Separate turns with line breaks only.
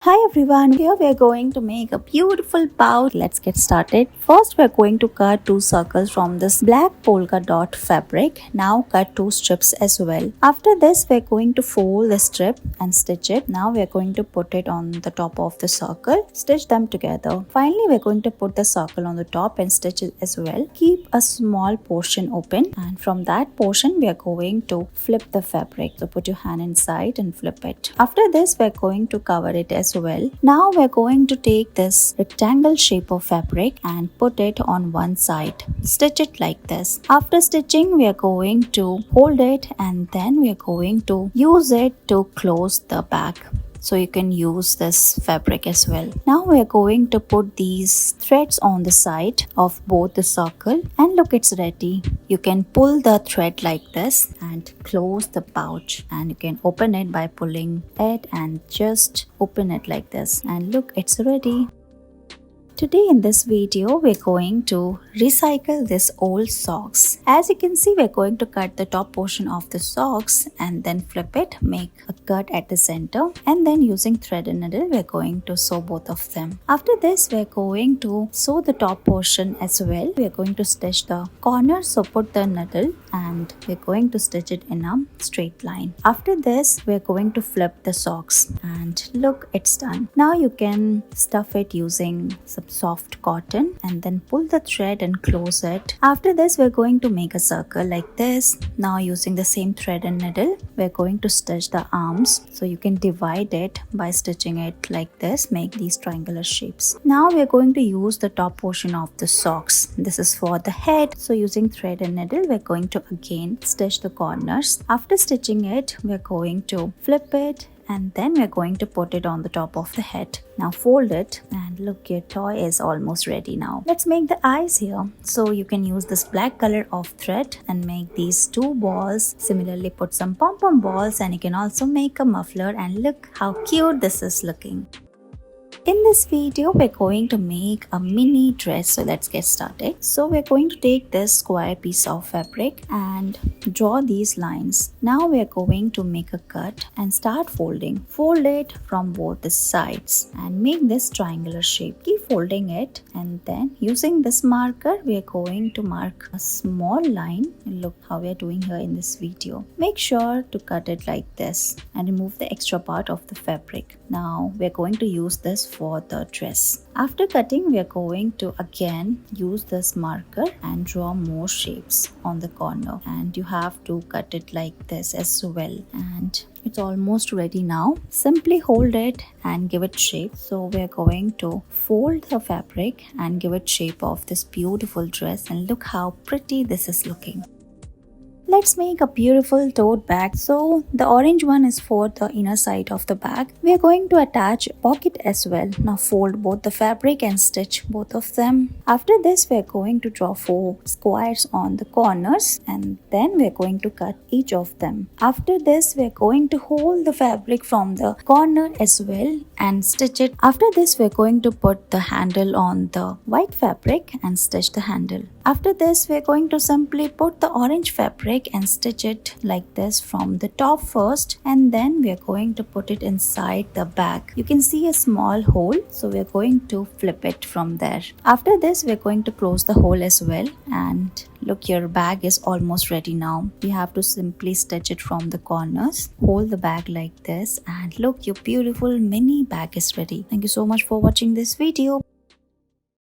Hi everyone, here we are going to make a beautiful pouch. Let's get started. First we are going to cut two circles from this black polka dot fabric. Now cut two strips as well. After this we are going to fold the strip and stitch it. Now we are going to put it on the top of the circle. Stitch them together. Finally we are going to put the circle on the top and stitch it as well. Keep a small portion open and from that portion we are going to flip the fabric. So put your hand inside and flip it. After this we are going to cover it as well. Now we're going to take this rectangle shape of fabric and put it on one side. Stitch it like this. After stitching, we are going to hold it and then we are going to use it to close the bag. So you can use this fabric as well. Now we are going to put these threads on the side of both the circle and look, it's ready. You can pull the thread like this and close the pouch, and you can open it by pulling it and just open it like this, and look, it's ready. Today in this video, we're going to recycle this old socks. As you can see, we're going to cut the top portion of the socks and then flip it, make a cut at the center, and then using thread and needle, we're going to sew both of them. After this, we're going to sew the top portion as well. We're going to stitch the corner, so put the needle and we're going to stitch it in a straight line. After this, we're going to flip the socks and look, it's done. Now you can stuff it using some soft cotton and then pull the thread and close it. After this, we're going to make a circle like this. Now using the same thread and needle, we're going to stitch the arms. So you can divide it by stitching it like this, make these triangular shapes. Now we're going to use the top portion of the socks. This is for the head. So using thread and needle, we're going to again stitch the corners. After stitching it, we're going to flip it and then we're going to put it on the top of the head. Now fold it and look, your toy is almost ready now. Let's make the eyes here. So you can use this black color of thread and make these two balls. Similarly, put some pom-pom balls and you can also make a muffler, and look how cute this is looking. In this video, we're going to make a mini dress. So let's get started. So we're going to take this square piece of fabric and draw these lines. Now we're going to make a cut and start folding. Fold it from both the sides and make this triangular shape. Keep folding it, and then using this marker, we're going to mark a small line. Look how we're doing here in this video. Make sure to cut it like this and remove the extra part of the fabric. Now we're going to use this for the dress. After cutting, we are going to again use this marker and draw more shapes on the corner, and you have to cut it like this as well. And it's almost ready now. Simply hold it and give it shape. So we are going to fold the fabric and give it shape of this beautiful dress, and look how pretty this is looking. Let's make a beautiful tote bag. So the orange one is for the inner side of the bag. We are going to attach a pocket as well. Now fold both the fabric and stitch both of them. After this, we are going to draw 4 squares on the corners, and then we are going to cut each of them. After this, we are going to hold the fabric from the corner as well and stitch it. After this, we are going to put the handle on the white fabric and stitch the handle. After this, we are going to simply put the orange fabric and stitch it like this from the top first, and then we are going to put it inside the bag. You can see a small hole, so we are going to flip it from there. After this, we are going to close the hole as well, and look, your bag is almost ready now. You have to simply stitch it from the corners, hold the bag like this, and look, your beautiful mini bag is ready. Thank you so much for watching this video.